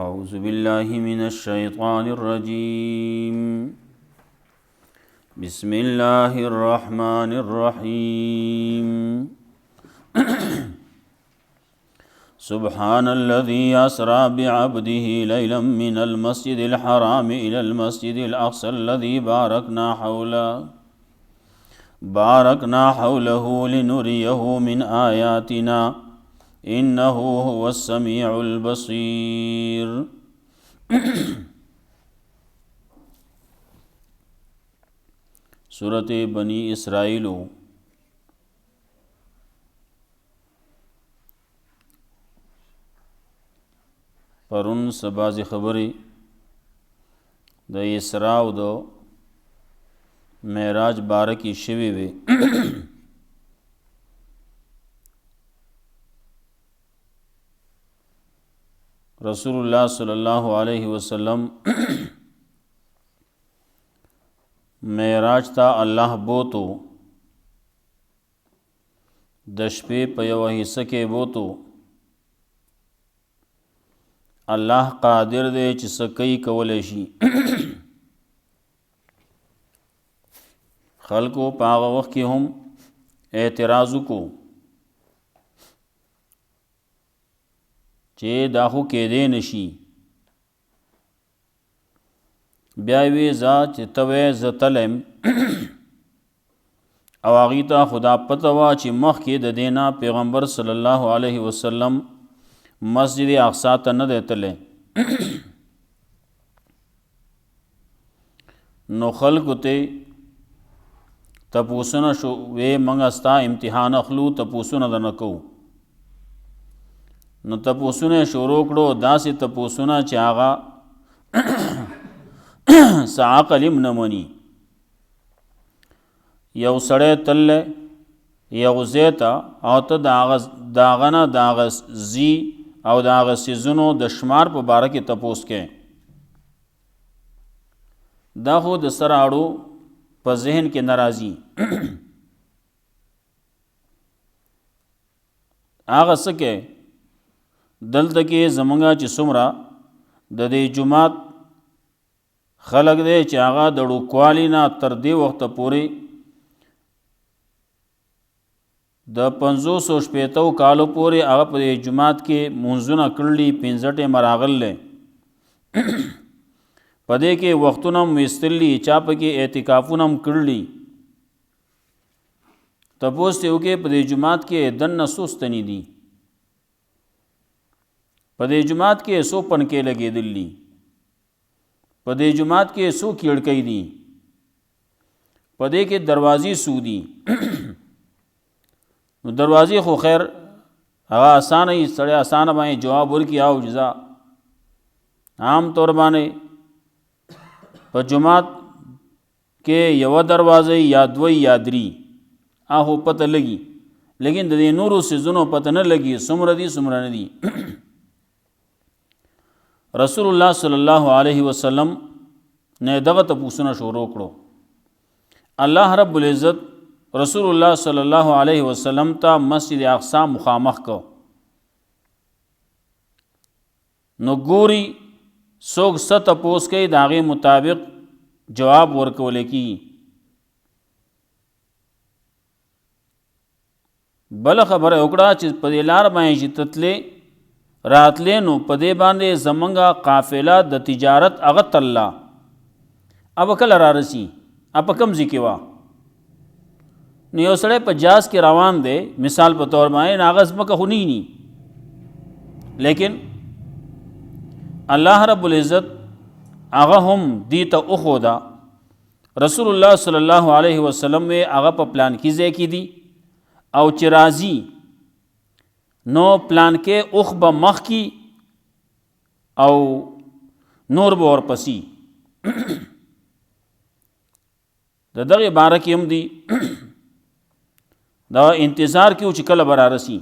أعوذ بالله من الشيطان الرجيم بسم الله الرحمن الرحيم سبحان الذي أسرى بعبده ليلا من المسجد الحرام إلى المسجد الأقصى الذي باركنا حوله لنريه من آياتنا إنه هو السميع البصير سورة بنی اسرائیل پرون سبازی خبری د اسراء او د معراج بارکی شوی وی رسول الله صلی الله علیه وسلم معراج تا الله بوتو د شپې په یو حصہ کې بوتو الله قادر دی چې څه کوي کولی شي خلکو په هغه وخت کې هم اعتراض وکړو چې دا خو کېدی نشي بیا یې وی زه چې ته وې زه تلم او هغوی ته خدا پته وه چې مخکې د دې نه پیغمبر صلی الله علیه وسلم مسجد اقصی ته نه دی تللی نو خلکو ته تپوسونه شو وی موږ ستا امتحان اخلو تپوسونه درنه کوو نو تپوسونه شروع کړو داسې تپوسونه چې هغه څه عقل هم نه مني یو سړی تللی یو ځای ته او ته د هغه نه د هغه ځي او د هغه څیزونو د شمار په باره کې تپوس کوي دا خو د سره اړو په ذهن کې نه راځي هغه څه کوي دلته کې زمونږه چې څومره د دې جومات خلق دی چې هغه د ډوکوالي نه تر دې وخته پورې د 550 کالو پورې هغه په دې جومات کې مونځونه کړلي 65 ټیمه راغلی په دې کې وختونه هم ویستلي چا پکې اعتکافونه هم کړلي تپوس یې وکړې په دې جومات کې دننه څو ستنې دي په دې جومات کې څو پنکې لګېدلي په دې جومات کې څو کړکۍ دي په دې کې دروازې څو دي نو دروازې خو خیر هغه اسانه یې سړی اسانه باندې جواب ورکړي او جزا عام طور باندې په جومات کې یوه دروازه یا دوه یا درې هغه پته لګي لیکن د دې نورو څیزونو پته نه لګي څومره دي څومره نه دي رسول الله صلی الله علیه وسلم نه دغه تپوسونه شروع کړو الله رب العزت رسول الله صلی الله علیه وسلم ته مسجد اقصی مخامخ کو نو ګوري څوک څه تپوس کوي د هغې مطابق جواب ورکولی کېږي بله خبره وکړه چې په دې لار باندې چې تتلې راتلې نو په دې باندې زمونږه قافله د تجارت هغه تله اب کله را رسي اب په کوم ځای کې وه نو یو سړی په جاز کې روان دی مثال په طور باندې هغه ځمکه خو نه لیکن الله رب العزت هغه هم دې ته وښوده رسول الله صلی الله علیه وسلم هغه په پلان کې ځای کې دي او چې راځي نو پلان کې اوخ به مخ کی او نور به ورپسې د دغه باره کې هم دي دا انتظار کې چې کله به رارسي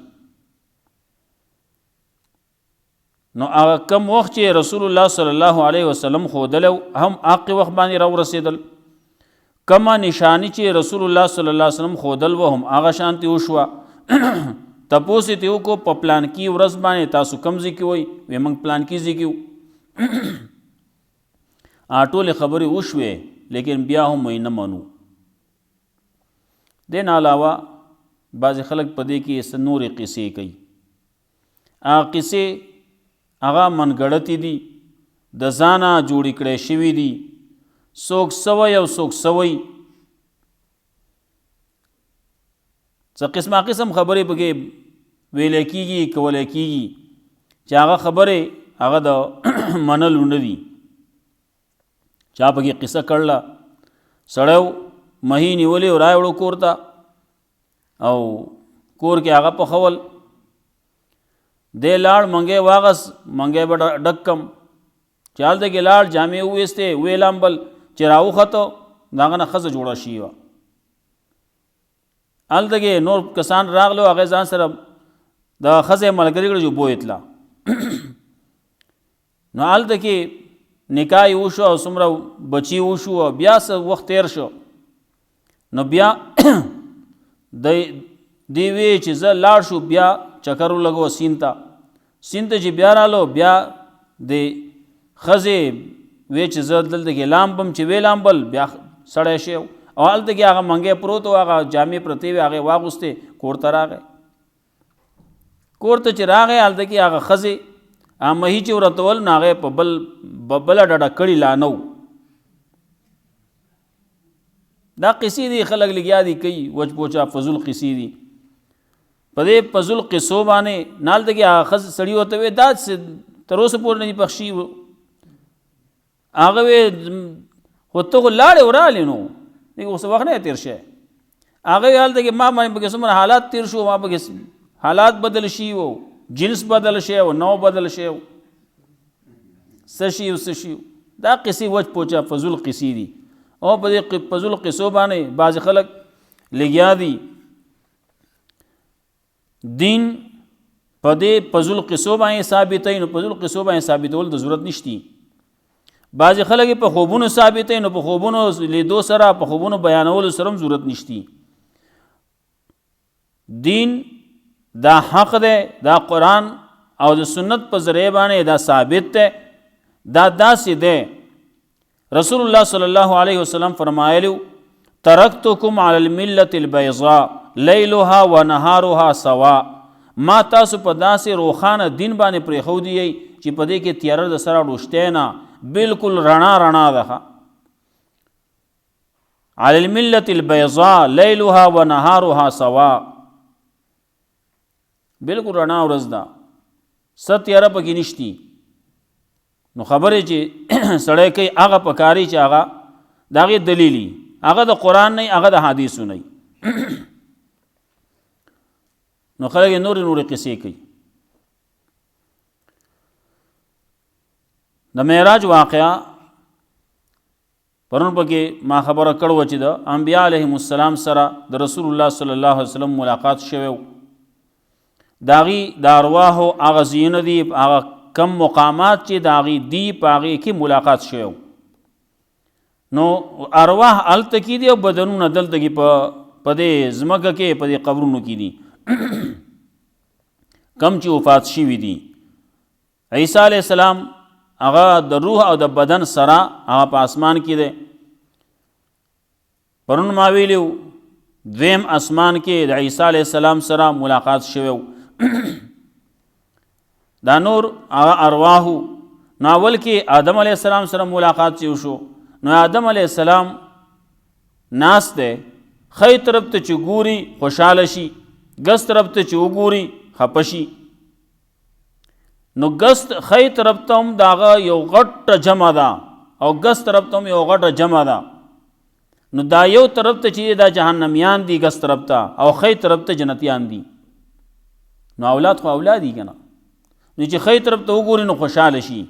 نو هغه کم وخت چې رسول الله صلی الله علیه وسلم ښودلی هم هغې وخت باندې راورسېدل کمه نشانی چې رسول الله صلی الله علیه وسلم ښودل و هم هغه شانتې وشوه تپوس ته وکړو په پلان کې ورځ باندې تاسو کوم ځای کې وئ وی موږ پلان کې ځای کې ټولې خبرې وشوې لیکن بیا هم نه منو. دې نه علاوه بعضې خلک په دې کې څه نورې قصې کوي. هغه قصې هغه منګړتې دي، د ځانه جوړې کړې شوي دي، څوک سوی او څوک سوی، څه قسمه قسم خبرې پکې ویلی کېږي کولی کېږي چې هغه خبرې هغه د منلو نه دي. چا پکې قصه کړله، سړی مهی نیولې او راوړو کور ته او کور کې هغه پخول، دی لاړ منګی واغس، منګی به ډک کم، چې هلته کې لاړ جامې وویستې ویې لامبل، چې راوخته د هغه نه ښځه جوړه شوې وه. هلته کې نور کسان راغلو، هغې ځان سره د ښځې ملګري کړه چې بوی تله. نو هلته کې نکاح یې وشو او څومره بچي وشو او بیا څه وخت تیر شو، نو بیا دی وی چې زه لاړ شو بیا چکر ولګو سیند ته چې بیا رالو، بیا د ښځې وی چې زه دلته کې لامبم، چې وی لامبل بیا سړی شی او هلته کې هغه منګی پروت و، هغه جامې پرتې وې، هغې واغوستې کور ته راغی. کور ته چې راغی هلته کې هغه ښځې مهي چې ورتول نو هغې په بله ډډه کړي لا نه و. دا قصې دي خلک لګیا دي کوي، وچ پوچا فضول قصې دي. په دې فضول قصو باندې نه هلته کې هغه ښځه سړي ورته وې دا تر اوسه پورې نه دي پخ شي. هغه وې خو ته خو لاړې ورالې نو اوس وخت نه تېر شی. هغه وې هلته کې ما باندې پکې څومره حالات تېر شو، ما پکې حالات بدل شي و، جنس بدل شي و، نو بدل شي و، څه شي و څه شي و. دا قصې وچ پوچا فضول قصې دي او په دې فضول قصو باندې بعضې خلک لګیا دي. دین په دې فضول قصو باندې ثابتوي، نو فضول قصو باندې ثابتول د ضرورت نشتی. بعضې خلک په خوبونو ثابتوي، نو په خوبونو لیدو سره په خوبونو بیانولو سره هم ضرورت نشتی. دین دا حق دی، دا قرآن او د سنت په ذریعه باندې دا ثابت دی. دا داسې دی رسول الله صلی الله علیه وسلم فرمایلو ترکتکم علی الملة البیضاء لیلها و نهارها سوا. ما تاسو په داسې روښانه دین باندې پرېښودی یئ چې په دې کې تیاره د سره ډوشتی نه، بالکل رڼا رڼا ده. علی الملة البیضاء لیلها و نهارها سوا، بالکل رڼا ورځ ده، څه تیاره پکې نشتی. نو خبرې چې سړی کوي هغه پکاري چې هغه د هغې دلیلي، هغه د قرآن نه هغه د حدیثو نه. نو خلک یې نورې قصې کوي. د معراج واقعه پرون پکې ما خبره کړې وه چې د انبیا علیهم السلام سره د رسول الله صلی الله علیه وسلم ملاقات شوی و. د هغې د ارواحو هغه ځایونه دي، هغه کم مقامات چې د هغې دي په هغې کې ملاقات شوی و. نو ارواح هلته کې دي او بدنونه دلته کې په دې ځمکه کې په دې قبرونو کې دي کم چې وفات شوي دي. عیسی علیه السلام هغه د روح او د بدن سره هغه په اسمان کې دی. پرون ما ویلو دویم اسمان کې د عیسی علیه السلام سره ملاقات شوی و. دا نور هغه ارواحو. نو اول کې آدم علیه السلام سره ملاقات چې وشو، نو آدم علیه السلام ناست دی، ښی طرف ته چې ګوري خوشحاله شي، ګس طرف ته چې وګوري خفه شي. نو ګس ښی طرف ته هم د هغه یو غټه جمع ده او ګس طرف ته هم یو غټه جمع ده. نو دا یو طرف ته چې دا جهنمیان دي ګس طرف ته، او ښی طرف ته جنتیان دي. نو اولاد خو اولاد دي که نه؟ نو چې ښی طرف ته وګوري نو خوشحاله شي،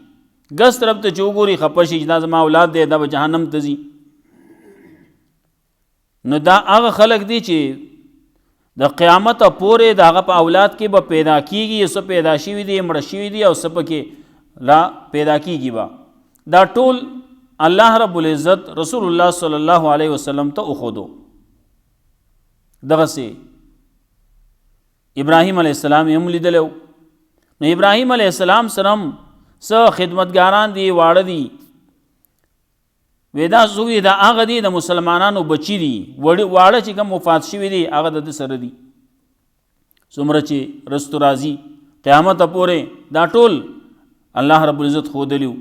ګس طرف ته چې وګوري خفه شي چې دا زما اولاد دی، دا به جهنم ته ځي. نو دا هغه خلک دي چې د قیامت پورې د هغه په اولاد کې به پیدا کیږي، څه پیدا شوي دي مړه شوي دي او څه پکې لا پیدا کیږي به. دا ټول الله رب العزت رسول الله صلی الله علیه وسلم ته وښودو. دغسې ابراهیم علیه السلام یې هم لیدلی و. نو ابراهیم علیه السلام سره هم څه خدمتګاران دي واړه دي، ودا زوی دا هغه دي د مسلمانانو بچی دي، واړه چې کوم وفات شوي دي هغه د سره دي. څومره چې رستو راځي قیامت پورې دا ټول الله رب العزت ښودلیو.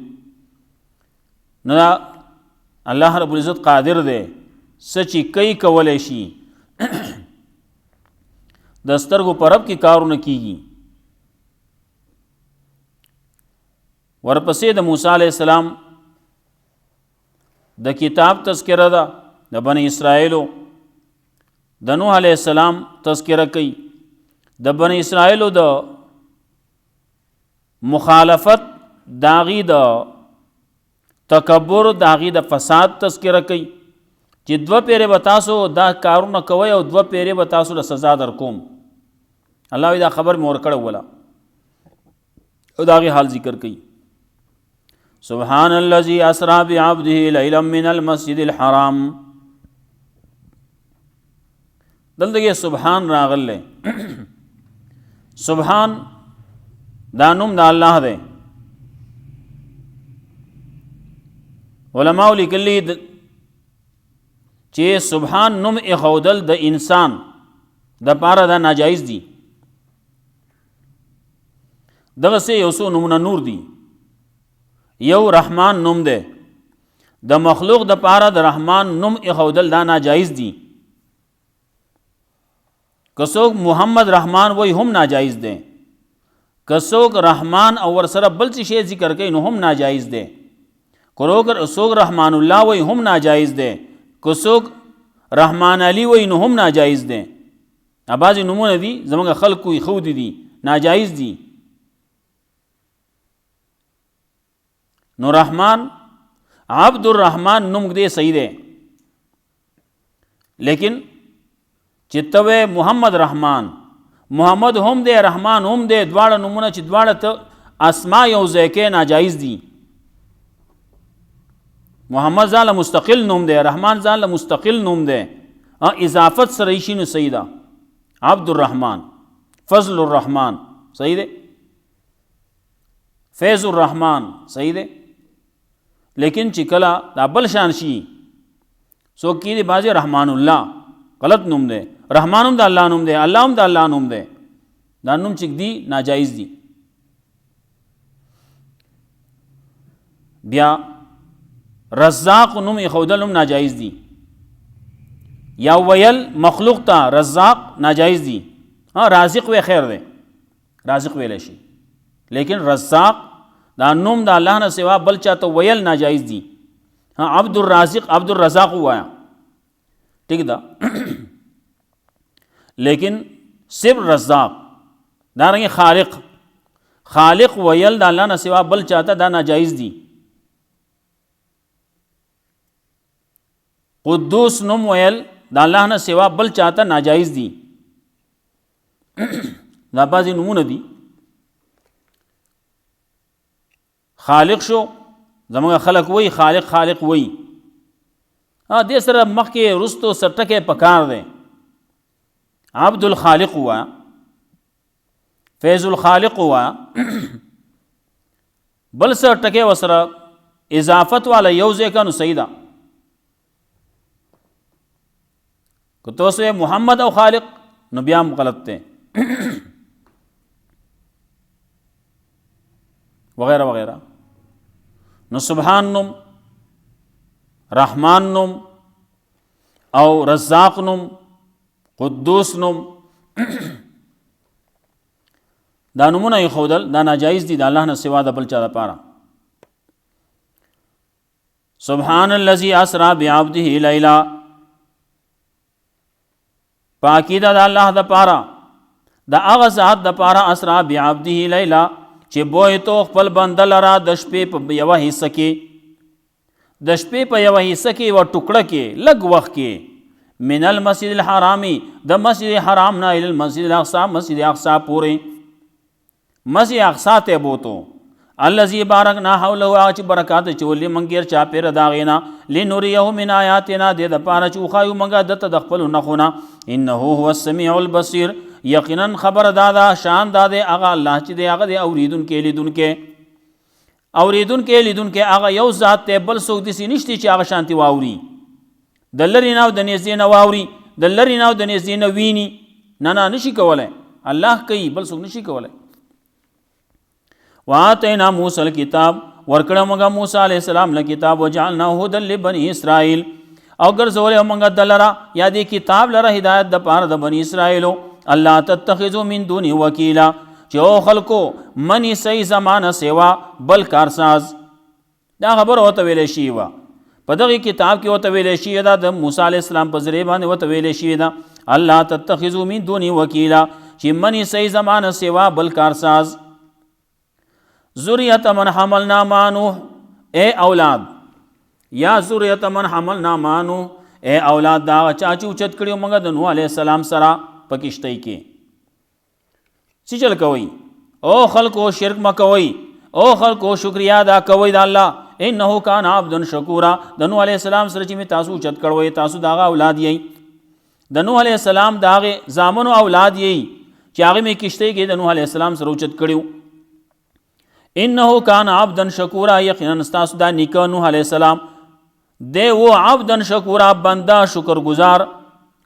نو الله رب العزت قادر دی څه چې کوي کولی شي. د سترګو په رب کې کارونه کیږي. ورپسې د موسی علیه السلام د کتاب تذکره ده د بنی اسرائیلو. د نوح علیه السلام تذکره کوي. د بنی اسرائیلو د مخالفت داغي د تکبر داغي د فساد تذکره کوي چې 2 پیرې به تاسو دا کارونه کوئ او 2 پیرې به تاسو له سزا در کوم. الله دا خبر مې ورکړه ولا او داغي حال ذکر کوي. سبحان الذي اسرا بعبده ليلا من المسجد الحرام. دلته سبحان راغله. سبحان دا نوم د الله دی. علماء لیکلي چې سبحان نوم اخودل د انسان د پاره دا ناجایز دي. دغه سه یو څو نومونه نور دي. یو رحمان نوم دی. د مخلوق د پاره د رحمان نوم اخودل دا ناجایز دي. کڅوک محمد رحمان وای هم ناجایز دی. کڅوک رحمان او ور سره بل څه شی ذکر کوي نو هم ناجایز دی. کڅوک رحمان الله وای هم ناجایز دی. کڅوک رحمان علی وای نو هم ناجایز دی. بعضې نومونه دي زموږ خلکو یې ښودي دي ناجایز دي. نو رحمان عبد الرحمن نوم دې صحیح دی، لیکن چې ته محمد رحمان، محمد هم دی رحمان هم دی، دواړه نومونه چې دواړه ته اسما یو ځای کې ناجایز دي. محمد ځان مستقل نوم دی، رحمان ځان مستقل نوم دی. اضافت سره شي نو صحیح ده. عبد الرحمن، فضل الرحمن صحیح دی، فیض الرحمن صحیح دی. لیکن چې کله دا بل شان شي څوک کې دی بعضې رحمان الله غلط نوم دی، رحمان هم د الله نوم دی، الله هم د الله نوم دی. دا نوم چې دی ناجایز دی. بیا رزاق نوم ایښودل هم ناجایز دی. یا ویل مخلوق ته رزاق ناجایز دی. رازق وی خیر دی، رازق ویلی شي، لیکن رزاق دا نوم د الله نه سوا بل چاته ویل ناجایز دي. عبد الرازق عبد الرزاق وایا ٹھیک ده. لیکن صرف رزاق دارنګه خالق ویل د الله نه سوا بل چاته دا ناجایز دي. قدوس نوم ویل د الله نه سوا بل چاته ناجایز دي. دا بعضې نومونه دي. خالق شو زموږ خلق وی خالق وی. دې سره مخکې رستو سټکې پکار دی. عبد الخالق ہوا، فیض الخالق ہوا، بل سر ټکے وسره اضافت والا یو ځای کا نو صحیح ده. که تاسو محمد او خالق نو بیا هم غلط دی. وغیرہ وغیرہ. نو سبحان نوم، رحمان نوم او رزاق نوم، قدوس نوم دا نومونه ایښودل دا ناجایز دي د الله نه سوا د بل چا دپاره. سبحان الذي اسرا بعبده لیلا، پاکی ده د الله دپاره د هغه ذات دپاره اسرا بعبده لیلا چې بوی تو خپل بنده لره د شپې په یوه حصه کې، د شپې په یوه حصه کې یوه ټوکړه کې لږ وخت کې، من المسجد الحرامي د مسجد حرام نه الی المسجد الاقصی مسجد اقصی پورې، مسجد اقصی ته بوتو. الذي بارکنا حوله هغه چې برکات چولې موږ غیر چاپېره د هغې نه، لنریه من آیاتنا دې دپاره چې وښایو موږ دته د خپلو نښونه، انه هو السمیع البصیر یقینا خبر دادا شان دادے هغه الله چې دی هغه دی اوریدونکی لیدونکی. اوریدونکی لیدونکی هغه یو ذات دی، بل څوک داسې نشته چې هغه شانتي واوري، د لرې نه او د نږدې نه واوري، د لرې نه او د نږدې نه ویني. نه نشي کولی، الله کوي، بل څوک نشي کولی. وآتینا موسی الکتاب، ورکړه موږ موسی علیه السلام له کتاب، وجعلناه هدى لبني اسرائیل، او ګرځولې موږ د لره یا دې کتاب لره هدایت د پاره د بني اسرائیلو. الله تتخذوا من دوني وکیلا، چې او خلکو منی صحیح زمانه سیوا بل کارساز. دا خبر ورته ویلې شوې وه په دغه کتاب کې، ورته ویلې شوې ده د موسی علیه السلام په ذریعه باندې ورته ویلې شوې ده الله تتخذوا من دوني وکیلا، چې منی صحیح زمانه سیوا بل کارساز. ذریة من حملنا مع نوح، اے اولاد، یا ذریة من حملنا مع نوح، اے اولاد دا چا چې اوچت کړیو موږ د نوح علیه السلام سره په کشتۍ کې. څه چل کوئ؟ او خلکو شرک مه کوئ، او خلکو شکریا ادا کوئ د الله. انه کان عبدا شکورا، د نوح علیه السلام سره چې مې تاسو اوچت کړوئ، تاسو د هغه اولاد یئ، د نوح علیه السلام د هغې زامنو اولاد یئ چې هغې مې کشتۍ کې د نوح علیه السلام سره اوچت کړیو. انه کان عبدا شکورا، یقینا ستاسو دا نیکه نوح علیه السلام دی و عبدا شکورا، بنده شکر گزار،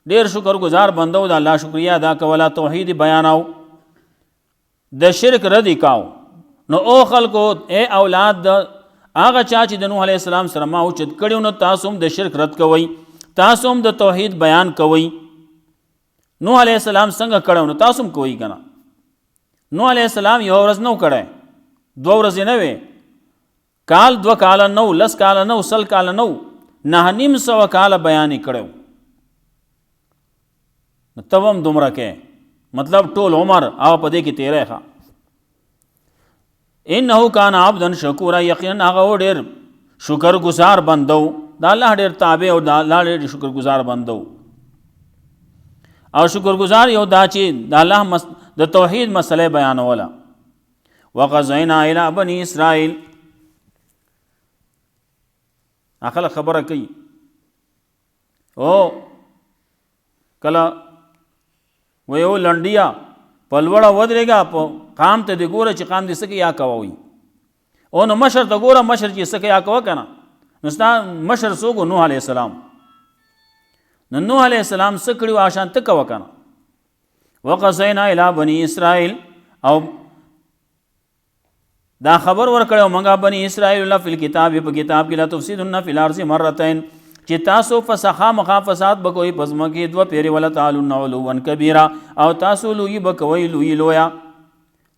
ډیر شکر گزار بنده و، د الله شکریا ادا کوله، توحید بیاناو، د شرک رد کاو. نو او خلکو اے اولاد د هغه چا چې د نوح علیه السلام سره ما اوچت کړیو، نو تاسو هم د شرک رد کوئ، تاسو هم د توحید بیان کوئ. نوح علیه السلام څنګه کړو نو تاسو هم کوئ که نه؟ نوح علیه السلام یو ورځ نو کړی، 2 ورځې نه وې، کال 2 کاله نو، 10 کاله نو، 100 کاله نو، 950 کاله بیان یې کړی. نو ته هم دومره کې، مطلب ټول عمر هغه په دې کې تیری ښه. انه کان عبدا شکورا، یقینا هغه ډېر شکر گزار بندو، د الله ډېر تابع او د الله ډېر شکر گزار بندو. او شکر گزار یو دا چې د الله د توحید مسله بیانوله. وقضینا الی بنی اسرائیل، اخله خبره کوي او کله ویو لنډیا په لوړه ودرېږه، په قام ته دې ګوره چې قام دې څه کوي یا کوه وي، او نو مشر ته ګوره مشر چې څه کوي یا کوه که نه. نو ستا مشر څوک و؟ نوح علیه السلام. نو نوح علیه السلام څه کړي و آشان ته کوه که نه. وقضینا الی بنی اسرائیل، او دا خبر ورکړو موږ بنی اسرائیل فی الکتاب، په کتاب کې لا تفسدن فی الارض مرتين، چې تاسو فسخا مخا فساد بکوي پس مکه 2 پیری ولا تعالون علوا کبیرا، او تاسو لوی بکوي لویا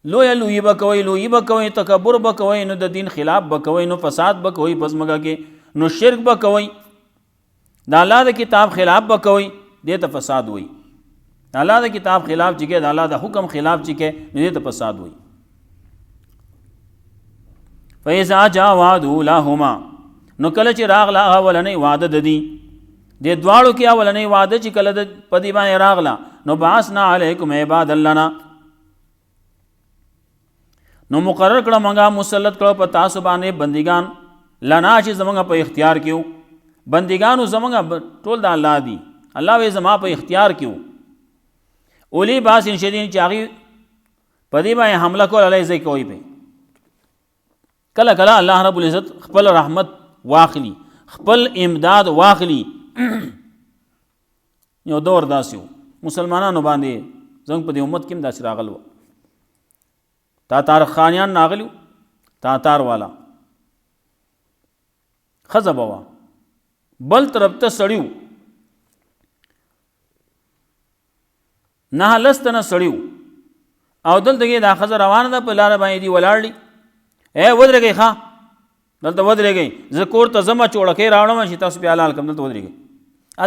لوی بکوي تکبر بکوي، نو د دین خلاف بکوي، نو فساد بکوي پس مکه کې، نو شرک بکوي، د الله د کتاب خلاف بکوي، دې ته فساد وي. د الله د کتاب خلاف چې کې، د الله د حکم خلاف چې کې، دې ته فساد وي. فإذا جاء وعد أولاهما، نو کله چې راغله اولنۍ وعده د دې دواړو کې اولنۍ وعده چې کله د په دې باندې راغله، نو بعثنا علیکم عبادا لنا، نو مقرر کړه موږ مسلط کړه په تاسو باندې بندگان لنا چې زموږ په اختیار کې وو. بندگانو زموږ ټول د الله دي، الله وی زما په اختیار کې وو. اولی باس شدید چې هغې په دې باندې حمله کول علیه ځای کوي پې. کله کله الله رب العزت خپل رحمت واخلی، خپل امداد واخلی. یو دور داسې و مسلمانانو باندې، زموږ په دې امت کې هم داسې راغلی و، تاتار خانیان راغلي و، تاتار والا ښځه به وه، بل طرف ته سړي و، 9 تنه سړي و، او دلته کې دا ښځه روانه ده، په لاره باندې دي ولاړ دي. ودرېږئ ښه دلته ودرېږئ، زه کور ته ځمه چوړکۍ راوړم چې تاسو بیا حلال کړم، دلته ودرېږئ.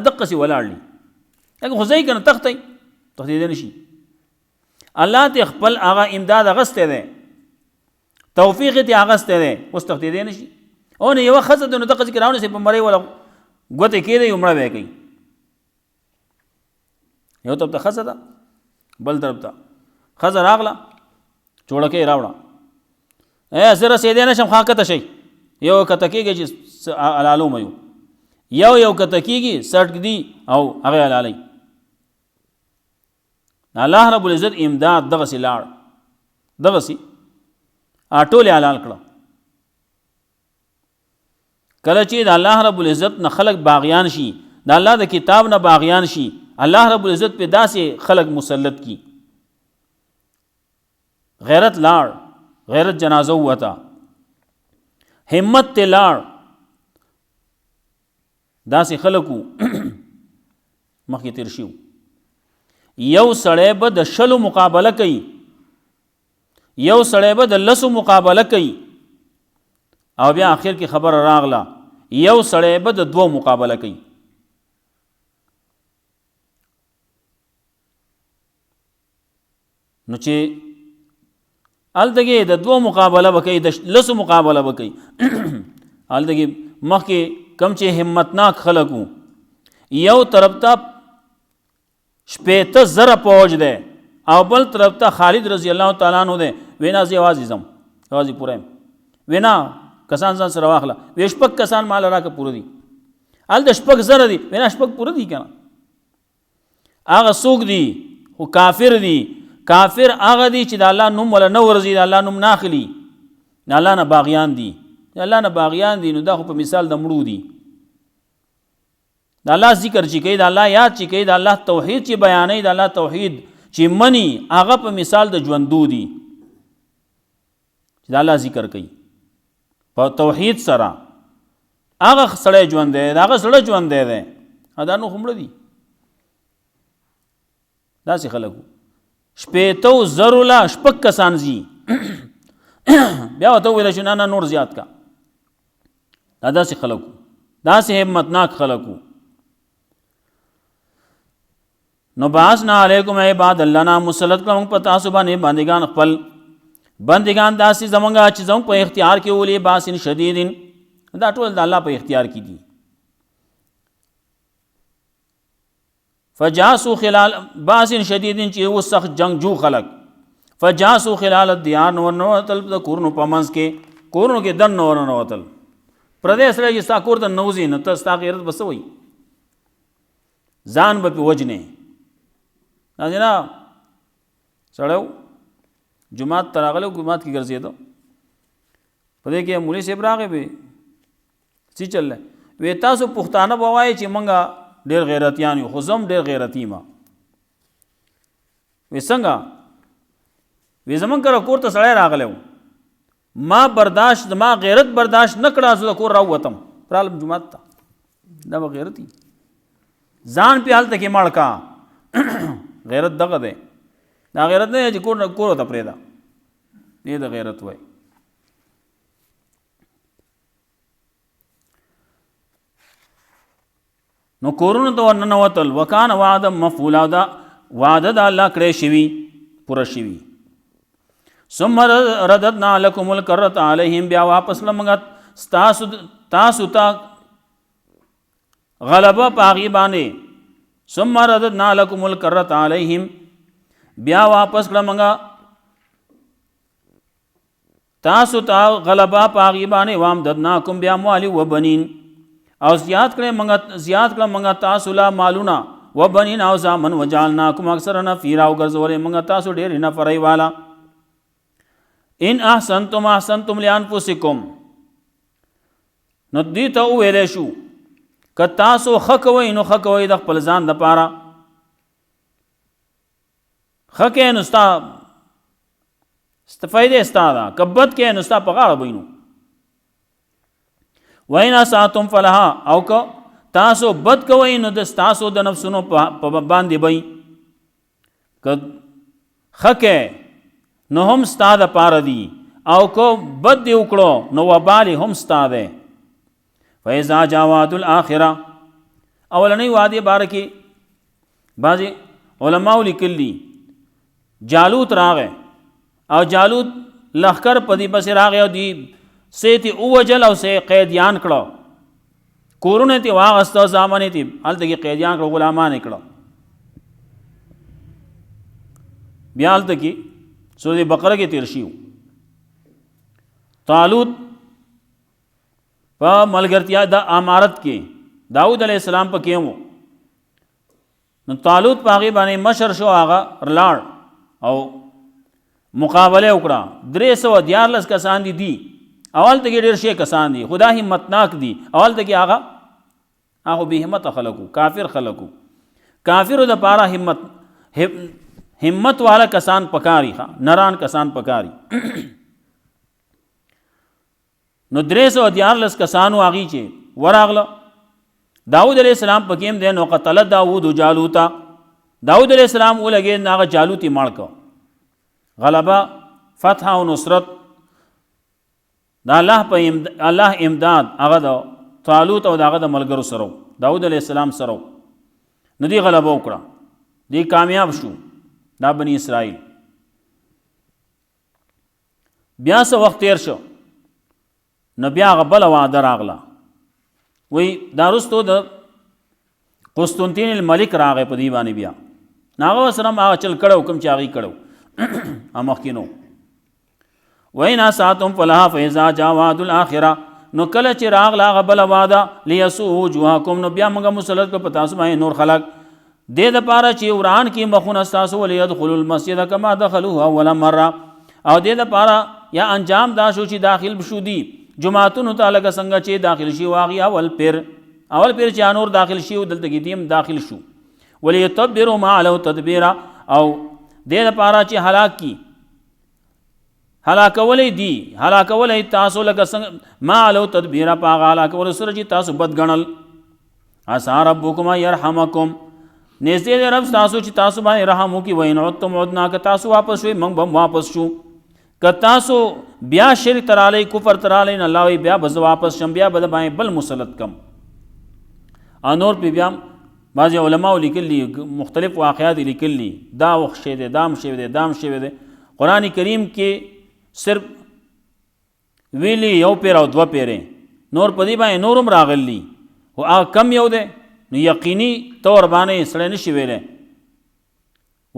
دقسې ولاړ دي، لکه خو ځئ که نه تښتئ، تښتېدی نه شي. الله ته خپل هغه امداد اغستی دی، توفیق یې اغستی دی، اوس تښتېدی نه شي. او نه یوه ښځه ده نو دقسې کې راونیسئ، په مرۍ وله ګوتې کېدی مړه به یې کوي. یو طرف ته ښځه ده، بل طرف ته ښځه راغله چوړکۍ راوړه، زه رسېدی نه شم، ښه کته شئ. یو کته کېږي چې حلالومه یو کته کېږي سټ ږدي او هغه حلالوي. الله رب العزت امداد دغسې لاړ، دغسې ټول یې حلال کړه. کله چې د الله رب العزت نه خلق باغیان شي، د الله د کتاب نه باغیان شي، الله رب العزت په داسې خلق مسلط کی. غیرت لاړ، غیرت جنازه وته، همت ته لاړ. داسې خلقو مخکې تیر شو. یو سړی به د 20 مقابله کوي، یو سړی به د 10 مقابله کوي، او بیا آخر کې خبر راغله یو سړی به د 2 مقابله کوي. نو چې هلته د 2 مقابله به کوي، د 10 مقابله به کوي. هلته مخکې کم چې همتناک خلق وو، یو طرف ته 80,000 فوج دی او بل طرف ته خالد رضی الله تعالی عنہ دی. وینا زه یوازې ځم، یوازې پوره یم. وینا کسان ځان سره واخله، وی 6 کسان مال راکه پوره دي. هلته 6,000 دي، وینا 6 پوره دي که نه؟ هغه څوک دي خو کافر دي. کافر هغه دي چې د الله نوم ولا نه ورځي، د الله نوم نه اخلي، د الله نه باغیان دي. د الله نه باغیان دي نو دا خو په مثال د مړو دي. د الله ذکر چې کوي، د الله یاد چې کوي، د الله توحید چې بیانوي، د الله توحید چې مني، هغه په مثال د ژوندو دي چې د الله ذکر کوي په توحید سره. هغه سړی ژوند دی، هغه سړی ژوند دی، دا نو خمړه دي. داسې خلکو 80,000 لا 6 کسان زی بیا ورته وویل چې نه نور زیات کا. دا داسې خلکو، داسې همتناک خلکو. نو بعثنا علیکم عباد الله نا مسلط کړم په تاسو باندې بندگان خپل، بندگان داسې زمونږه چې زموږ په اختیار کې ولي باسن شدیدین. دا ټول د الله په اختیار کې دي. فجاسو خلال باسن شدیدین چې و سخت جنگجو خلق، فجاسو خلال الديار نور نوتل د کورونو په منځ کې، کورونو کې دن نور نوتل. پردې سره چې ستا کور ته نوځي نو ته ستا غیرت به څه وایي؟ ځان به پې وجنې. نه سړی جومات ته راغلی، جومات کې ګرځېده، په دې کې مولوي صاحب راغی، وی څه چل دی؟ وی تاسو پښتانه به وایئ چې موږ ډېر غیرتیان یو، خو زه هم ډېر غیرتي یم. وی څنګه؟ وی زمونږ کره کور ته سړی راغلی و، ما برداشت، ما غیرت برداشت نه کړه، زه د کور راووتم، رالم جومات ته. دا به غیرتي ځان پې هلته کې مړ کا. غیرت دغه دی. دا غیرت نه دی چې کور ته پرېږده، دې د غیرت وایي. نو کورونو ته ورننوتل. وکان وعده مفعولا، دا وعده د الله کړی شوي، پوره شوي. ثم رددنا لكم الكرة عليهم، بیا واپس لمغه تاسو ته غلبه پاغي باندې. ثم رددنا لكم الكرة عليهم، بیا واپس لمغه تاسو ته غلبه پاغي باندې. وامددناکم باموال وبنین، او زیات کړه منګه تاسو لا مالونه، وبنین او زامن، وجعلناکم اکثر نفیرا، او ګرځولې منګه تاسو ډېر نفرای والا. ان احسنتم احسنتم لانفسکم، نو دې ته وویلی شو که تاسو ښه کوئ نو ښه کوئ د خپل ځان دپاره، ښه کوې نو ستا فایدې ستا ده، که بد کوې نو ستا په غاړه به نو. وَإِنْ أَسَأْتُمْ فَلَهَا، او که تاسو بد کوئ نو د ستاسو د نفسونو په باندې به، که ښه کوې نو هم ستا د پاره دي، او که بد دې وکړو نو وبال هم ستا دی. فإذا جاء وعد الآخرة، اولنۍ وعدې باره کې بعضې علماو لیکلي جالوت راغی، او جالوت لښکر په دې پسې راغی، او دی سیتی اوجل او سی قیدیان کړه، کورونه تی واغسته، زامن تی هلته کې قیدیان کړه، غلامان یې کړه. بیا هلته کې سورۃ بقره کې تیر شي. طالوت په ملګرتیا د امارت کې داود علیه السلام په کې و، نو طالوت په هغې باندې مشر شو، هغه لاړ او مقابله وکړه. 314 کسان دي اول ته ډېر شي کسان دي خدا همتناک دي اول ته هغه به همت خلقو کافر خلقو کافرو د پاره همت والا کسان پکاري نران کسان پکاري نو 314 کسانو هغې چې ورغله داود علیہ السلام پکیم دی نو قتل داود جالوتا داود علیہ السلام ولګید هغه جالوت یې مړ کړ غلبه فتح او نصرت دا الله امداد هغه د طالوت او دغه د ملګرو سره داود علیہ السلام سره نو دی غلبه وکړه دی کامیاب شو دا بنی اسرائیل بیا څه وخت تیر شو نو بیا هغه بله وعده راغله وی دا رستو د قسطنطین الملک راغی په دې باندې بیا هغه سره هغه چل کړو کوم چې هغې کړو مخکې نو وَإِنْ أَسَأْتُمْ فَلَهَا فَإِذَا جَاءَ وَعْدُ الْآخِرَةِ نو کله چې راغله هغه بله واده لیسوء وجوهکم نو بیا موږ مسلط کړو په تاسو باندې نور خلق دې دپاره چې وران کې مخونه ستاسو ولیدخلوا المسجد کما دخلوه اول مره او دې دپاره یا انجام دا شو چې داخل بشو دي جماعتونو ته لکه څنګه چې داخل شي واغې اول پیر چې نور داخل شي دلته کې دیم داخل شو ولیتبروا ما علوا تدبیرا او دې دپاره چې هلاکولی تاسو لکه څنګه ما علو تدبیره په هغه هلاکولو سره چې تاسو بد ګڼل عسى ربکم ان یرحمکم نږدې دی رب تاسو چې تاسو باندې رحم وکړي وإن عدتم عدنا که تاسو واپس شوئ موږ به هم واپس شو که تاسو بیا شرک ته رالی کفر ته رالی نو الله وایي بیا به زه واپس شم بیا به د باندې بل مسلط کم او نور پې بیا بعضې علماو لیکلي مختلف واقعات یې لیکلي دا وخت شوی دی دام شوی دی دام شوی دی قرآن کریم کې صرف ویلی یو پیر او دو پیرې نور په دې باندې نور هم راغلی خو هغه کم یو دی نو یقیني طور باندې سړی نشي ویلی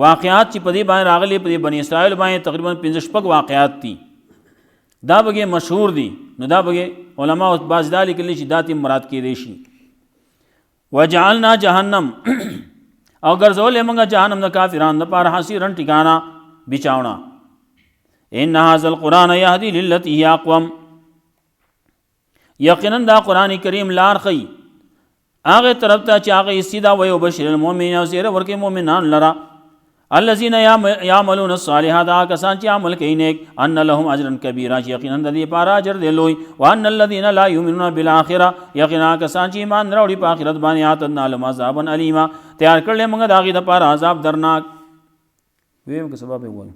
واقعات چې په دې باندې راغلي په دې بني اسرائیل باندې تقریبا 5 واقعات دي دا بګې مشهور دي نو دا بګې علما بعض دا لیکلي چې دا تی مراد کېدی شي وجعلنا جهنم او ګرځولې موږ جهنم د کافرانو دپاره حصیرا ټکانه بچاونا ان هذا القرآن يهدي للتي هي اقوم یقینا دا قرآن کریم لار خی هغه طرف ته چې هغه سیدا وي او بشیر المؤمنین او زیره ورکه مؤمنان لرا الذين يعملون الصالحات کسان چې عمل کوي نیک ان لهم اجرا کبیرا یقینا د دې پاره اجر دی لوی وان الذين لا يؤمنون بالاخره یقینا کسان چې ایمان راوړي په آخرت باندې اعتدنا لهم عذابا الیما تیار کړل موږ د هغې دپاره عذاب درناک ویم که سبب یې ووایم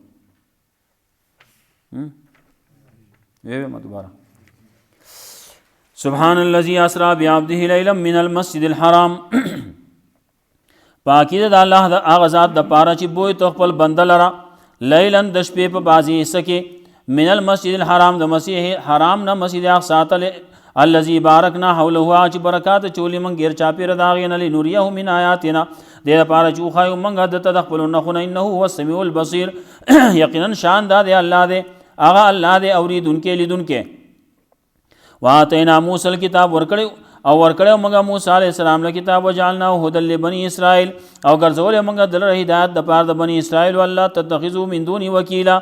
دوباره سبحان الذي اسرا بعبده ليلا من المسجد الحرام پاکی د الله د هغه ذات د پاره چې بوی تو خپل بنده لره لیلا د شپې په بازي حصه کې من المسجد الحرام د مسیح حرام نه مسجد اقصی ته الذي بارکنا حوله چې برکات چولی من غیر چاپیر داغې نه لنوریه من آیاتنا د لپاره چې خو موږ د خپل نخونه انه هو السميع البصير یقینا شان د الله دی هغه الله دی اوریدونکې لیدونکې واتینا موسی الکتاب ورکړو موږ موسی علیه السلام له کتاب وجعلناه هدى لبني اسرائیل او ګرځولې موږ دلته هدایت د پاره د بني اسرائیل والله تتخذوا من دوني وکیلا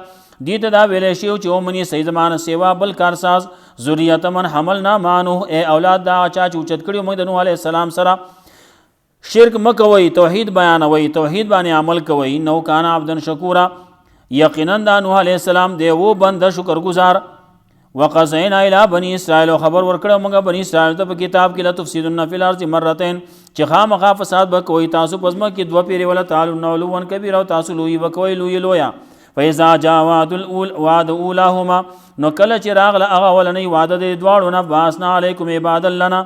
دې ته دا ویلې شی چې ومني صحیح زمانه سیوا بل کارساز ذریه من حملنا مانو اے اولاد دا چا چې اوچت کړي موږ د نوح علیه السلام سره شرک مکوئ توحید بیانوئ توحید باندې عمل کوئ نو کان عبدا شکورا یقینا دا نوح علیه السلام دی و بنده شکر گزار وقضینا الی بنی اسرائیل خبر ورکړو موږ بنی اسرائیل ته په کتاب کې لتفسدن فی الارض مرتين چې خامخا فساد به کوئ تاسو په ځمکه کې 2 پیرې ولا تعالوا علوا کبیرا او تاسو لوی وکوئ لویا فاذا جاء وعد اولاهما نو کله چې راغله هغه ولنۍ وعده د دواړو نه باسنا علیکم عباد لنا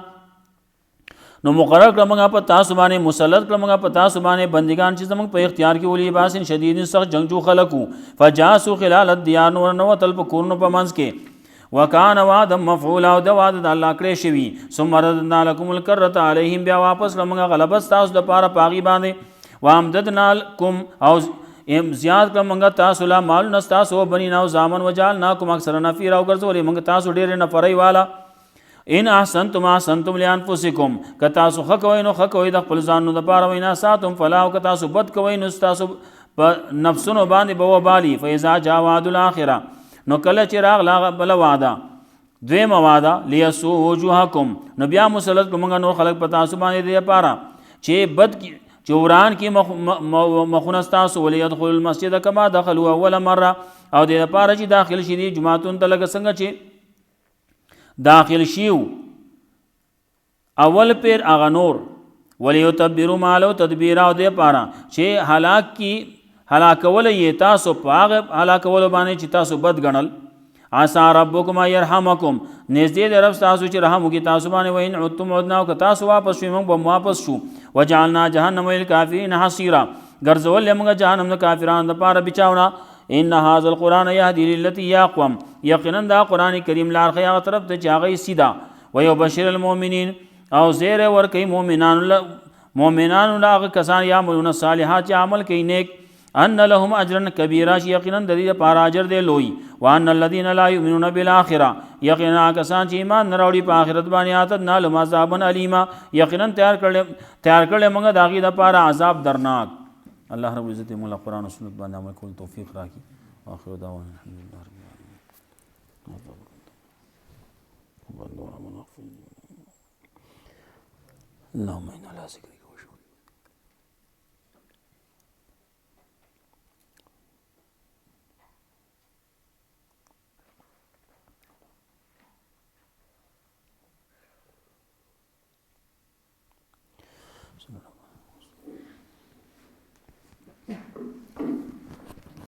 نو مقرر کړه موږ په تاسو باندې مسلط کړه موږ په تاسو باندې بندگان چې زموږ په اختیار کې ولي باسن شدید سخت جنگجو خلقو فجاسوا خلال الديار نو تل په کورونو په منځ کې وکان وعدا مفعولا او د وعد د الله کړی شوي ثم رددنا لكم الكرة عليهم بیا واپس لمغه غلبت تاسو د پاره پاغي باندې وامددنا لكم او زیاد کړه موږ تاسو لا مال نستاسو بنی نو زامن وجعلناكم اکثر نفيرا او ګرځولې موږ تاسو ډېر نفرای والا ان احسنتم احسنتم لانفسکم که تاسو ښه کوئ نو ښه کوئ د خپل ځانونو دپاره وینا ساتم فلا او که تاسو بد کوئ نو ستاسو په نفسونو باندې به وبالي فاذا جاء وعد الاخره نو کله چې راغله بله وعده دویم واده لیسو وجوهکم نو بیا مسلط کړو موږ نور خلق په تاسو باندې دې لپاره چې بد کی چوران کی مخونه ستاسو وليدخل المسجد کما دخلوا اول مره او دې لپاره چې داخل شي دي جماعتون ته لکه څنګه چې داخل شیو اول پیر اغه نور وليتبروا ما لو تدبیر او دې لپاره چې هلاکول یې تاسو پاغه هلاکول باندې چې تاسو بد غنل عسى ربكم يرحمكم نزدې د رب تاسو چې رحم وکي تاسو باندې وین عدتم عدنا او تاسو واپس شوي موږ به واپس شو وجعلنا جهنم للكافرين حصيرا ګرځول موږ جهنم د کافرانو لپاره بچاونا ان هذا القران يهدي للتي هي اقوم یقینا دا قران کریم لار خیا طرف ته چاغي سیدا ويبشر المؤمنين او زیر ور کوي مؤمنان لا کسان یعملون الصالحات عمل کوي نیک ان لهم اجرا کبیرا یقینا د دې لپاره اجر دی لوی وان الذين لا يؤمنون بالاخره یقینا کسان چې ایمان نه راوړي په آخرت باندې اعتدنا لهم عذابا الیما یقینا تیار کړل موږ د هغې لپاره عذاب درناک. الله رب العزت موږ قرآن او سنت باندې عمل کول توفیق راکړي. واخر دعوانا الحمدلله رب العالمين. اللهم انا على ذكرك